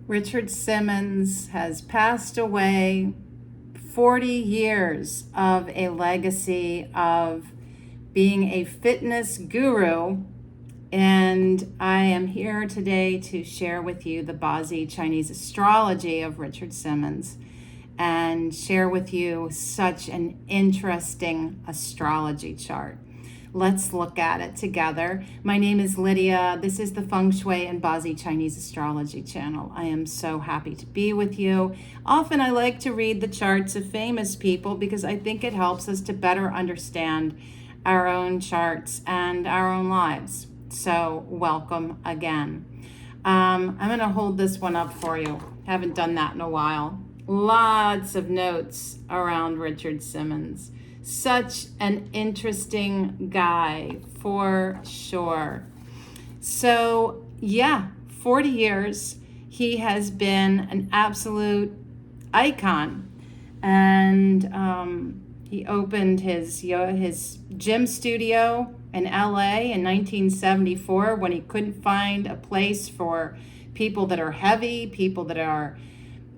Richard Simmons has passed away. 40 years of a legacy of being a fitness guru. And I am here today to share with you the Bazi Chinese astrology of Richard Simmons and share with you such an interesting astrology chart. Let's look at it together. My name is Lydia. This is the Feng Shui and Bazi Chinese Astrology channel. I am so happy to be with you. Often I like to read the charts of famous people because I think it helps us to better understand our own charts and our own lives. So welcome again. I'm going to hold this one up for you. Haven't done that in a while. Lots of notes around Richard Simmons. Such an interesting guy, for sure. So, 40 years, he has been an absolute icon. And he opened his gym studio in LA in 1974 when he couldn't find a place for people that are heavy, people that are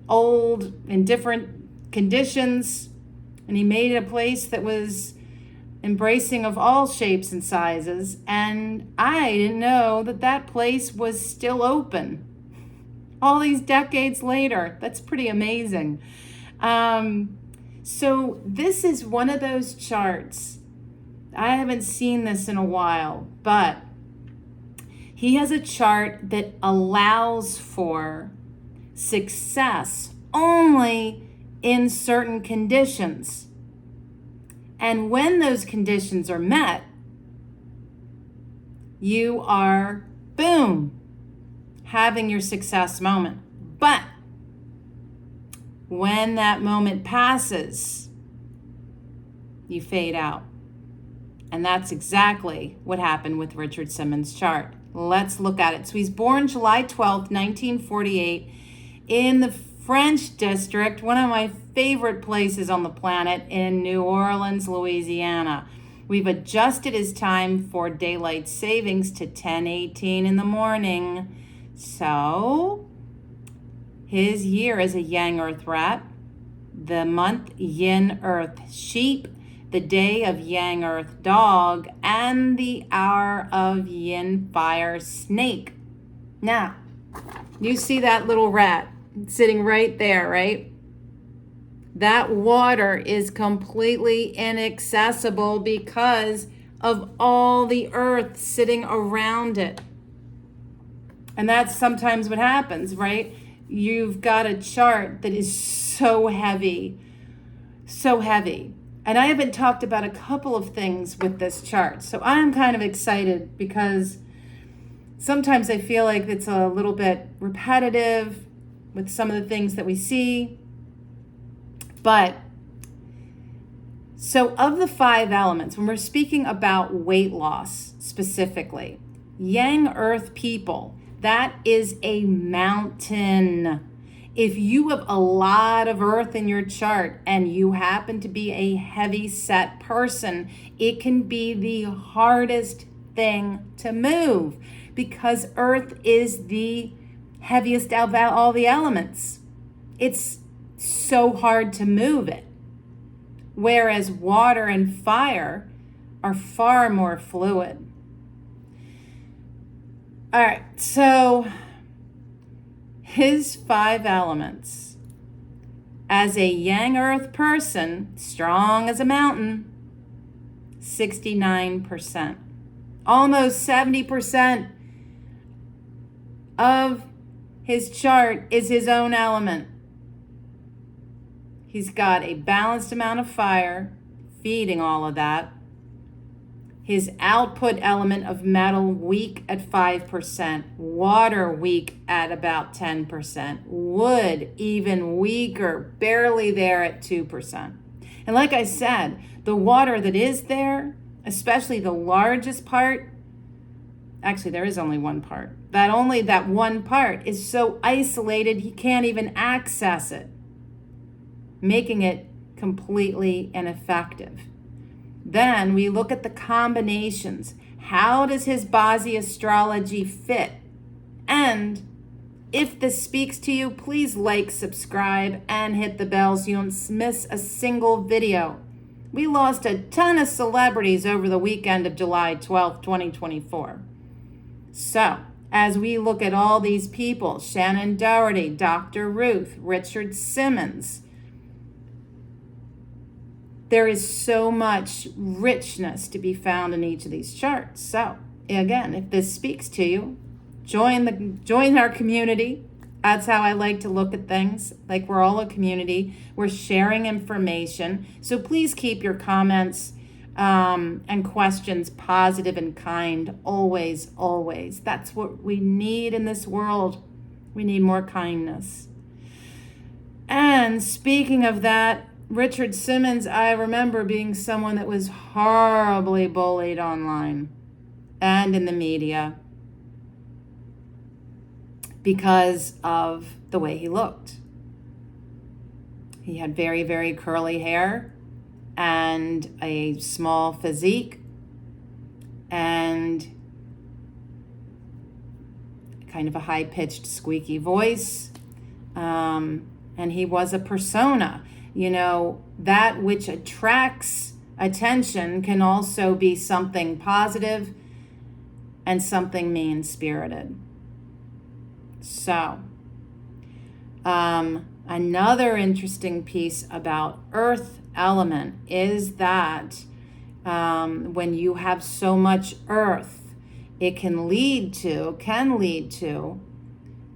old, in different conditions. And he made a place that was embracing of all shapes and sizes. And I didn't know that place was still open all these decades later. That's pretty amazing. So this is one of those charts. I haven't seen this in a while, but he has a chart that allows for success only in certain conditions. And when those conditions are met, you are, boom, having your success moment. But when that moment passes, you fade out. And that's exactly what happened with Richard Simmons' chart. Let's look at it. So he's born July 12th, 1948 in the French district, one of my favorite places on the planet, in New Orleans, Louisiana. We've adjusted his time for daylight savings to 10:18 in the morning. So his year is a Yang Earth rat, the month Yin Earth sheep, the day of Yang Earth dog, and the hour of Yin fire snake. Now, you see that little rat sitting right there, right? That water is completely inaccessible because of all the earth sitting around it. And that's sometimes what happens, right? You've got a chart that is so heavy, so heavy. And I haven't talked about a couple of things with this chart. So I'm kind of excited because sometimes I feel like it's a little bit repetitive with some of the things that we see. But so of the 5 elements, when we're speaking about weight loss specifically, Yang Earth people, that is a mountain. If you have a lot of earth in your chart and you happen to be a heavy set person, it can be the hardest thing to move because earth is the heaviest of all the elements. It's so hard to move it. Whereas water and fire are far more fluid. All right, so his 5 elements. As a Yang Earth person, strong as a mountain, 69%. Almost 70% of his chart is his own element. He's got a balanced amount of fire feeding all of that. His output element of metal weak at 5%, water weak at about 10%, wood even weaker, barely there at 2%. And like I said, the water that is there, especially the largest part, actually there is only one part, that one part is so isolated he can't even access it, making it completely ineffective. Then we look at the combinations. How does his Bazi astrology fit? And If this speaks to you, please like, subscribe, and hit the bell so you don't miss a single video. We lost a ton of celebrities over the weekend of July 12th, 2024. So, as we look at all these people, Shannon Doherty, Dr. Ruth, Richard Simmons, there is so much richness to be found in each of these charts. So, again, if this speaks to you, join our community. That's how I like to look at things. Like, we're all a community. We're sharing information. So please keep your comments and questions positive and kind. Always, always. That's what we need in this world. We need more kindness. And speaking of that, Richard Simmons, I remember being someone that was horribly bullied online and in the media because of the way he looked. He had very, very curly hair and a small physique and kind of a high-pitched, squeaky voice. And he was a persona. You know, that which attracts attention can also be something positive and something mean-spirited. So, another interesting piece about earth element is that when you have so much earth, it can lead to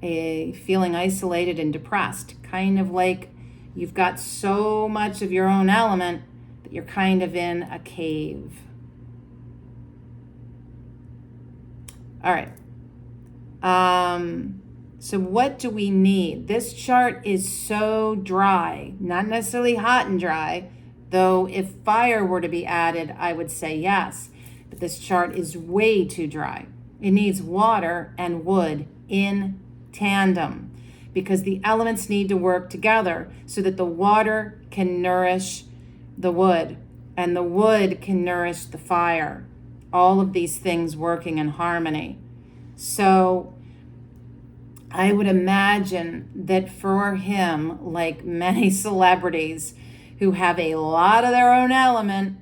a feeling isolated and depressed, kind of like you've got so much of your own element that you're kind of in a cave. All right. So what do we need? This chart is so dry, not necessarily hot and dry, though if fire were to be added, I would say yes. But this chart is way too dry. It needs water and wood in tandem because the elements need to work together so that the water can nourish the wood and the wood can nourish the fire. All of these things working in harmony. So I would imagine that for him, like many celebrities who have a lot of their own element,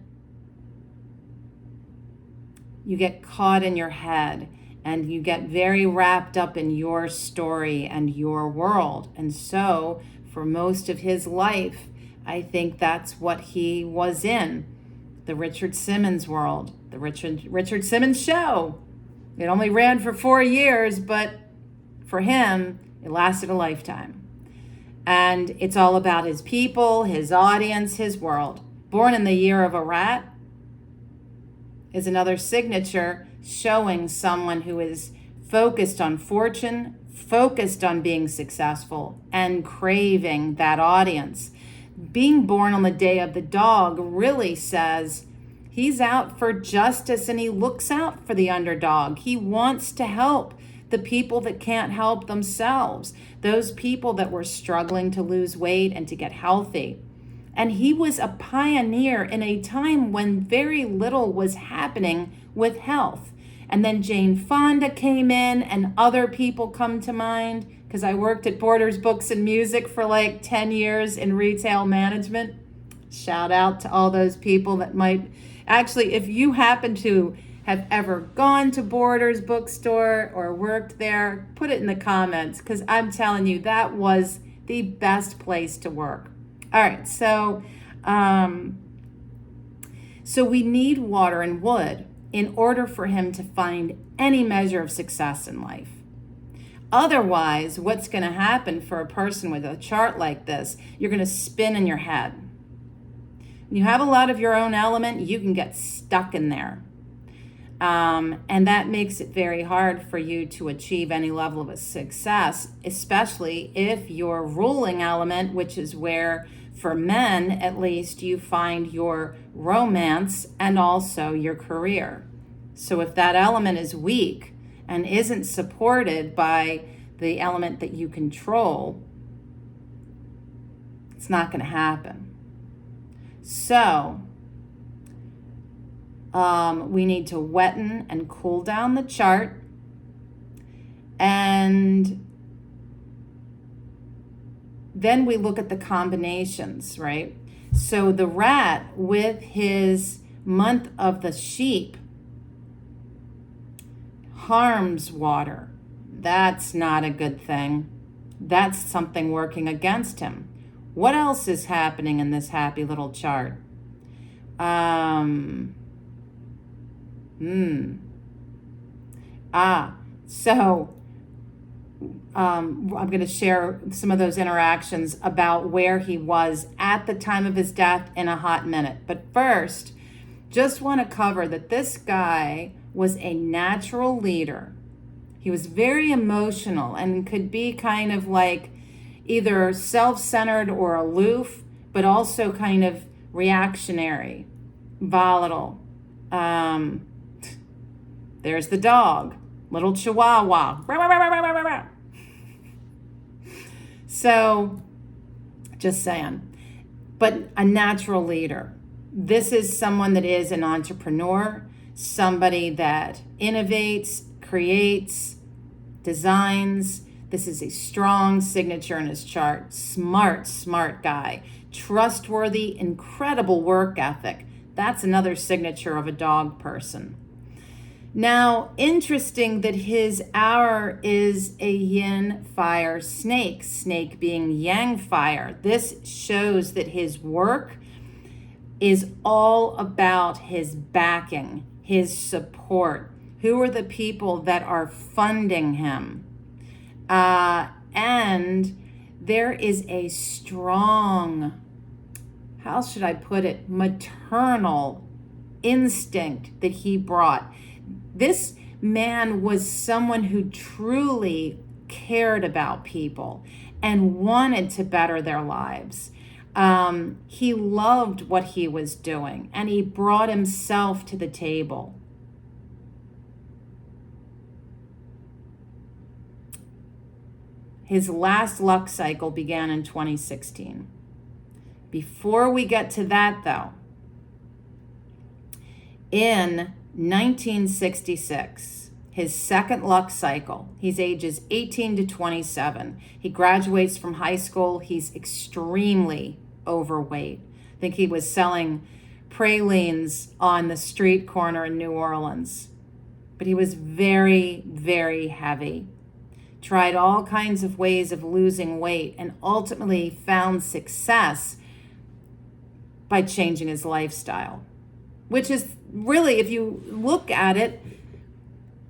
you get caught in your head and you get very wrapped up in your story and your world. And so for most of his life, I think that's what he was in, the Richard Simmons world, the Richard Simmons show. It only ran for 4 years, but for him, it lasted a lifetime. And it's all about his people, his audience, his world. Born in the year of a rat is another signature showing someone who is focused on fortune, focused on being successful, and craving that audience. Being born on the day of the dog really says he's out for justice and he looks out for the underdog. He wants to help the people that can't help themselves, those people that were struggling to lose weight and to get healthy. And he was a pioneer in a time when very little was happening with health. And then Jane Fonda came in and other people come to mind because I worked at Borders Books and Music for like 10 years in retail management. Shout out to all those people that might, actually, if you happen to have ever gone to Borders bookstore or worked there, put it in the comments because I'm telling you, that was the best place to work. All right, so we need water and wood in order for him to find any measure of success in life. Otherwise, what's going to happen for a person with a chart like this, you're going to spin in your head. When you have a lot of your own element, you can get stuck in there. And that makes it very hard for you to achieve any level of a success, especially if your ruling element, which is where, for men at least, you find your romance and also your career. So if that element is weak and isn't supported by the element that you control, it's not going to happen. So we need to wetten and cool down the chart and then we look at the combinations, right? So the rat with his month of the sheep harms water. That's not a good thing. That's something working against him. What else is happening in this happy little chart? So I'm going to share some of those interactions about where he was at the time of his death in a hot minute. But first, just want to cover that this guy was a natural leader. He was very emotional and could be kind of like either self-centered or aloof, but also kind of reactionary, volatile. There's the dog, little chihuahua. So, just saying. But a natural leader. This is someone that is an entrepreneur, somebody that innovates, creates, designs. This is a strong signature in his chart. Smart guy. Trustworthy, incredible work ethic. That's another signature of a dog person. Now, interesting that his hour is a yin fire snake, snake being yang fire. This shows that his work is all about his backing, his support. Who are the people that are funding him? And there is a strong, how should I put it, maternal instinct that he brought. This man was someone who truly cared about people and wanted to better their lives. He loved what he was doing, and he brought himself to the table. His last luck cycle began in 2016. Before we get to that, though, in 1966, his second luck cycle, he's ages 18 to 27. He graduates from high school. He's extremely overweight. I think he was selling pralines on the street corner in New Orleans. But he was very, very heavy. Tried all kinds of ways of losing weight and ultimately found success by changing his lifestyle, which is really, if you look at it,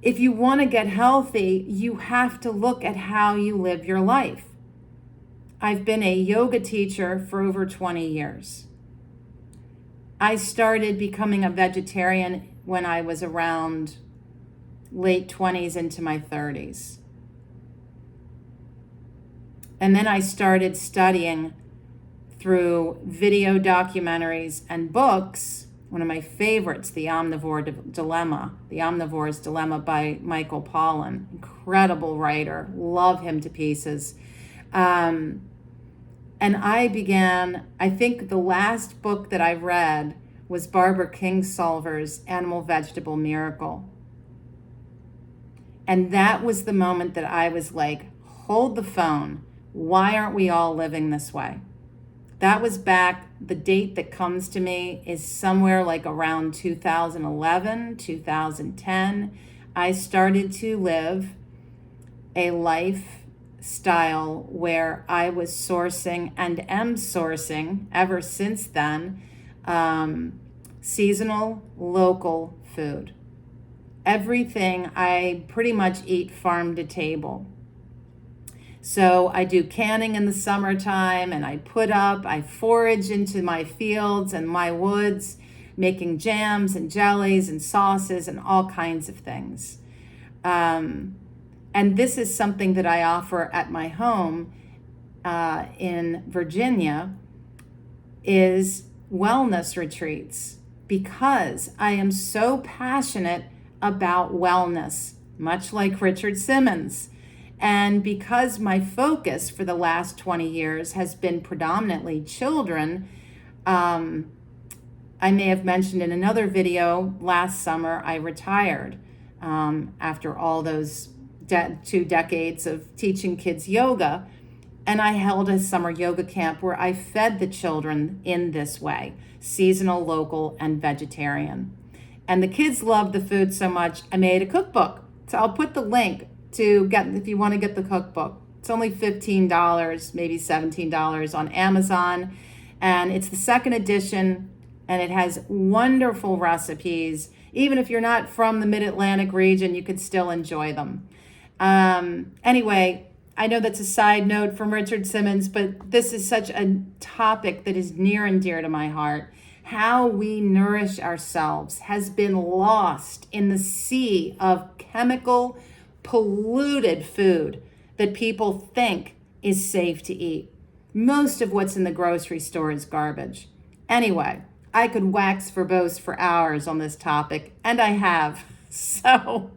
if you want to get healthy, you have to look at how you live your life. I've been a yoga teacher for over 20 years. I started becoming a vegetarian when I was around late 20s into my 30s. And then I started studying through video documentaries and books. One of my favorites, The Omnivore's Dilemma by Michael Pollan. Incredible writer. Love him to pieces. And I think the last book that I read was Barbara Kingsolver's Animal Vegetable Miracle. And that was the moment that I was like, hold the phone. Why aren't we all living this way? That was back, the date that comes to me is somewhere like around 2011, 2010. I started to live a lifestyle where I was sourcing and am sourcing ever since then, seasonal, local food. Everything I pretty much eat farm to table. So I do canning in the summertime, and I forage into my fields and my woods, making jams and jellies and sauces and all kinds of things. And this is something that I offer at my home in Virginia, is wellness retreats, because I am so passionate about wellness, much like Richard Simmons. And because my focus for the last 20 years has been predominantly children, I may have mentioned in another video, last summer I retired after all those 2 decades of teaching kids yoga. And I held a summer yoga camp where I fed the children in this way, seasonal, local, and vegetarian. And the kids loved the food so much, I made a cookbook. So I'll put the link to get, if you want to get the cookbook. It's only $15, maybe $17 on Amazon. And it's the second edition, and it has wonderful recipes. Even if you're not from the Mid-Atlantic region, you could still enjoy them. Anyway, I know that's a side note from Richard Simmons, but this is such a topic that is near and dear to my heart. How we nourish ourselves has been lost in the sea of chemical, polluted food that people think is safe to eat. Most of what's in the grocery store is garbage. Anyway, I could wax verbose for hours on this topic, and I have. So,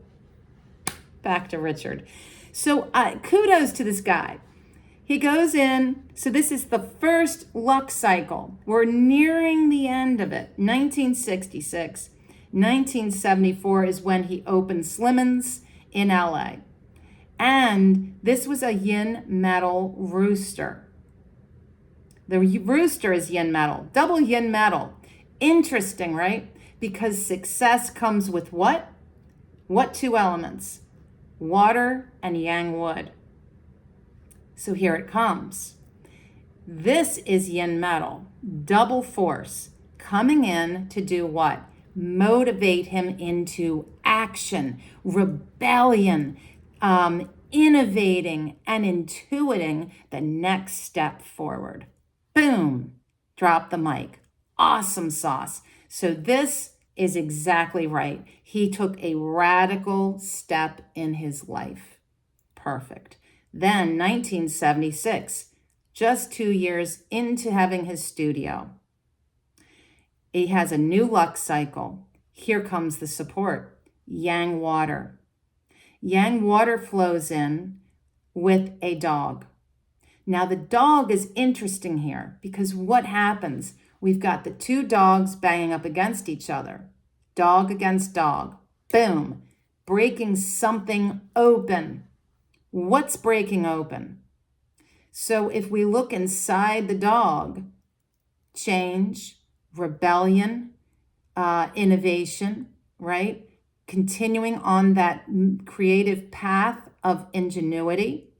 back to Richard. So, kudos to this guy. He goes in, so this is the first luck cycle. We're nearing the end of it. 1966. 1974 is when he opened Simmons in LA. And this was a yin metal rooster. The rooster is yin metal, double yin metal. Interesting, right? Because success comes with what? What two elements? Water and yang wood. So here it comes. This is yin metal, double force, coming in to do what? Motivate him into action, rebellion, innovating and intuiting the next step forward. Boom, drop the mic. Awesome sauce. So this is exactly right. He took a radical step in his life. Perfect. Then 1976, just 2 years into having his studio. He has a new luck cycle. Here comes the support. Yang water. Yang water flows in with a dog. Now the dog is interesting here because what happens? We've got the two dogs banging up against each other. Dog against dog. Boom. Breaking something open. What's breaking open? So if we look inside the dog, change, rebellion, innovation, right? Continuing on that creative path of ingenuity.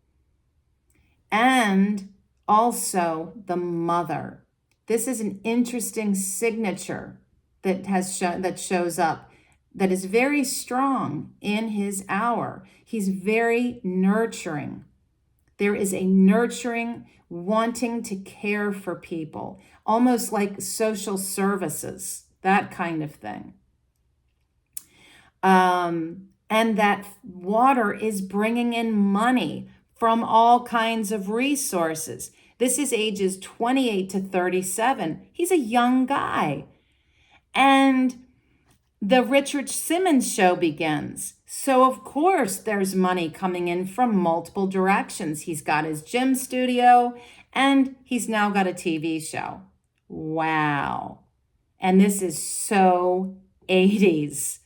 And also the mother. This is an interesting signature that shows up that is very strong in his hour. He's very nurturing. There is a nurturing, wanting to care for people, almost like social services, that kind of thing. And that water is bringing in money from all kinds of resources. This is ages 28 to 37. He's a young guy. And the Richard Simmons show begins. So of course there's money coming in from multiple directions. He's got his gym studio and he's now got a TV show. Wow. And this is so 80s.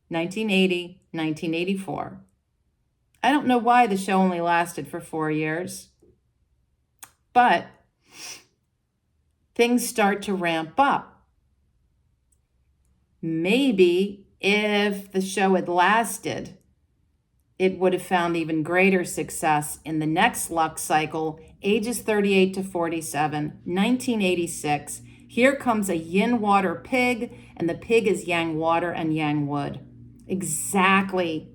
1980, 1984. I don't know why the show only lasted for 4 years, but things start to ramp up. Maybe if the show had lasted, it would have found even greater success in the next luck cycle, ages 38 to 47, 1986. Here comes a yin water pig, and the pig is yang water and yang wood. Exactly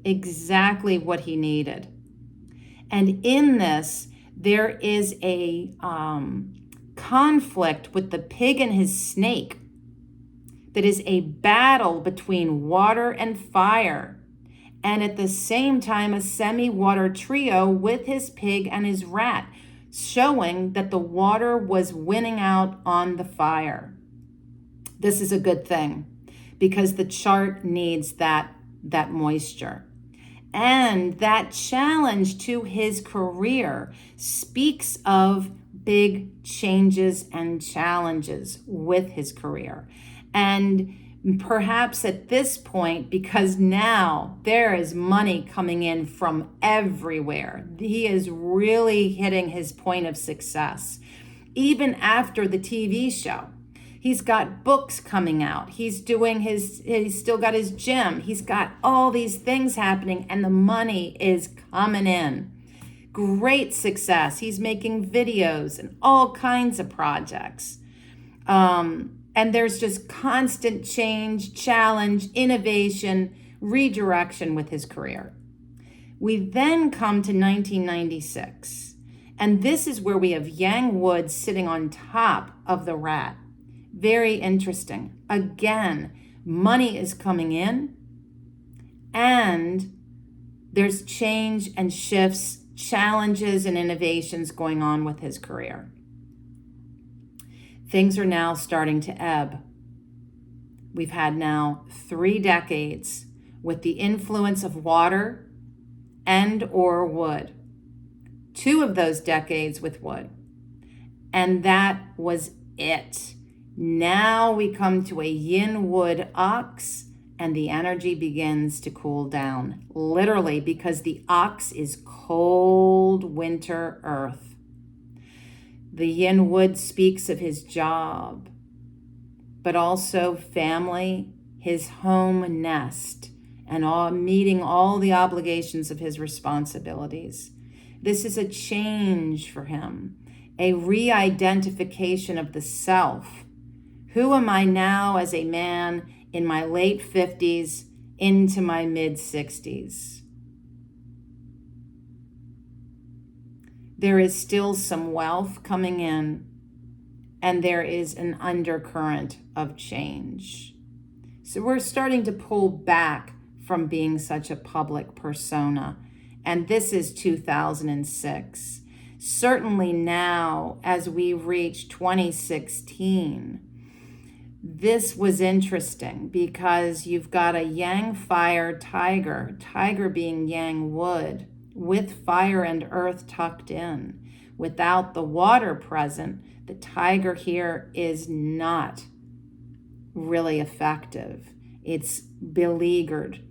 what he needed. And in this, there is a conflict with the pig and his snake that is a battle between water and fire. And at the same time, a semi-water trio with his pig and his rat, showing that the water was winning out on the fire. This is a good thing because the chart needs that moisture. And that challenge to his career speaks of big changes and challenges with his career. And Perhaps at this point, because now there is money coming in from everywhere. He is really hitting his point of success. Even after the TV show, he's got books coming out. He's still got his gym. He's got all these things happening, and the money is coming in. Great success. He's making videos and all kinds of projects. And there's just constant change, challenge, innovation, redirection with his career. We then come to 1996, and this is where we have Yang Wood sitting on top of the rat. Very interesting. Again, money is coming in, and there's change and shifts, challenges and innovations going on with his career. Things are now starting to ebb. We've had now 3 decades with the influence of water and or wood. 2 of those decades with wood. And that was it. Now we come to a yin wood ox, and the energy begins to cool down. Literally, because the ox is cold winter earth. The yin wood speaks of his job, but also family, his home nest, and meeting all the obligations of his responsibilities. This is a change for him, a re-identification of the self. Who am I now as a man in my late 50s into my mid 60s? There is still some wealth coming in, and there is an undercurrent of change. So we're starting to pull back from being such a public persona. And this is 2006. Certainly now, as we reach 2016, this was interesting because you've got a yang fire tiger being yang wood, with fire and earth tucked in. Without the water present, the tiger here is not really effective. It's beleaguered.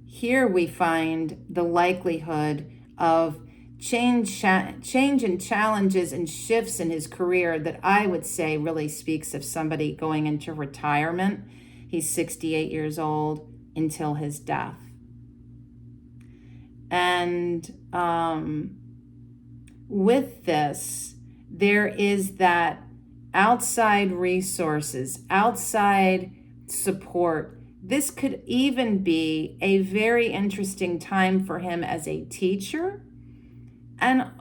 Here we find the likelihood of change and challenges and shifts in his career that I would say really speaks of somebody going into retirement. He's 68 years old until his death. And with this, there is that outside resources, outside support. This could even be a very interesting time for him as a teacher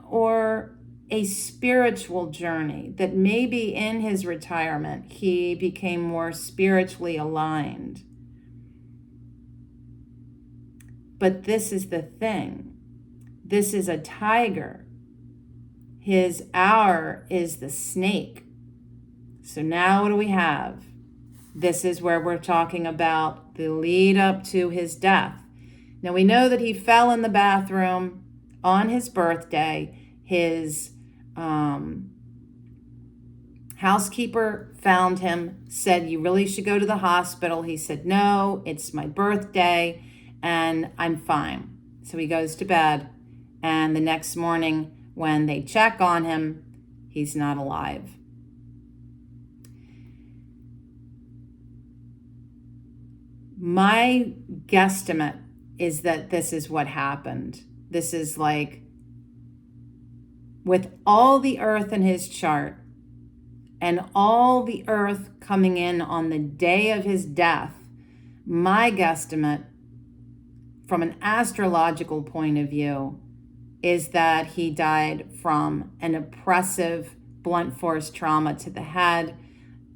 or a spiritual journey, that maybe in his retirement, he became more spiritually aligned. But this is the thing. This is a tiger. His hour is the snake. So now what do we have? This is where we're talking about the lead up to his death. Now we know that he fell in the bathroom on his birthday. His housekeeper found him, said, "You really should go to the hospital." He said, "No, it's my birthday and I'm fine." So he goes to bed, and the next morning when they check on him, he's not alive. My guesstimate is that this is what happened. This is like, with all the earth in his chart and all the earth coming in on the day of his death, my guesstimate from an astrological point of view is that he died from an oppressive blunt force trauma to the head,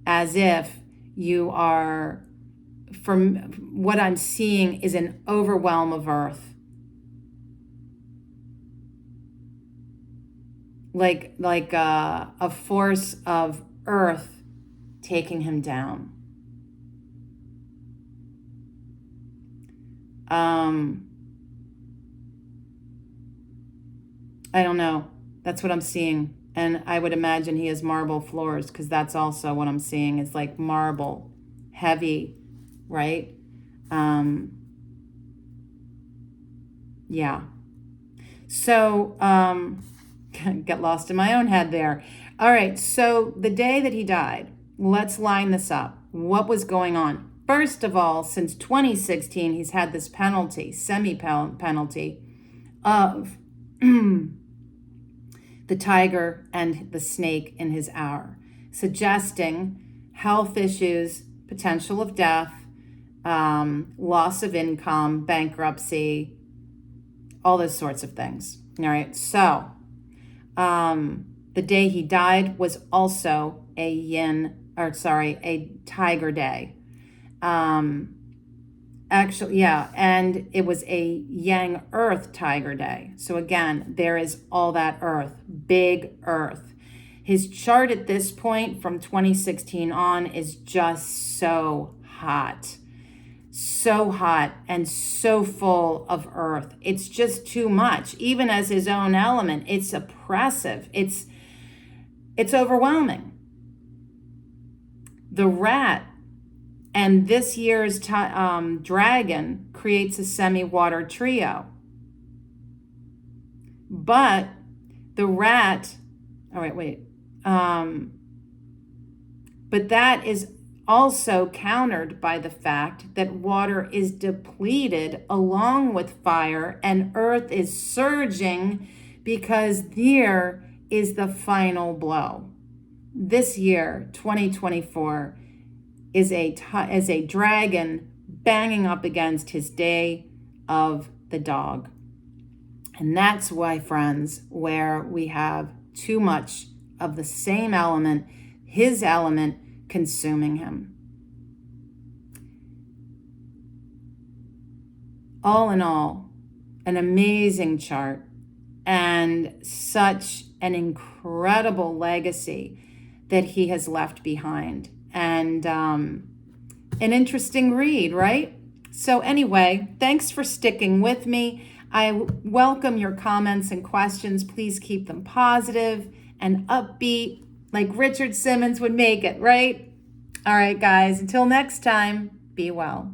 as if you are, from what I'm seeing, is an overwhelm of earth. Like a force of earth taking him down. I don't know. That's what I'm seeing. And I would imagine he has marble floors, because that's also what I'm seeing. It's like marble, heavy, right? Yeah. So, get lost in my own head there. All right. So the day that he died, let's line this up. What was going on? First of all, since 2016, he's had this penalty, semi-penalty of the tiger and the snake in his hour, suggesting health issues, potential of death, loss of income, bankruptcy, all those sorts of things. All right. So the day he died was also a tiger day. Actually, yeah, and it was a yang earth tiger day. So again, there is all that earth, big earth. His chart at this point from 2016 on is just so hot. So hot and so full of earth. It's just too much. Even as his own element, it's oppressive. It's overwhelming. The rat and this year's dragon creates a semi-water trio. But the rat, but that is also countered by the fact that water is depleted along with fire and earth is surging because there is the final blow. This year, 2024, is a dragon banging up against his day of the dog. And that's why, friends, where we have too much of the same element, his element, consuming him. All in all, an amazing chart and such an incredible legacy that he has left behind. And an interesting read, right? So anyway, thanks for sticking with me. I welcome your comments and questions. Please keep them positive and upbeat, like Richard Simmons would make it, right? All right, guys, until next time, be well.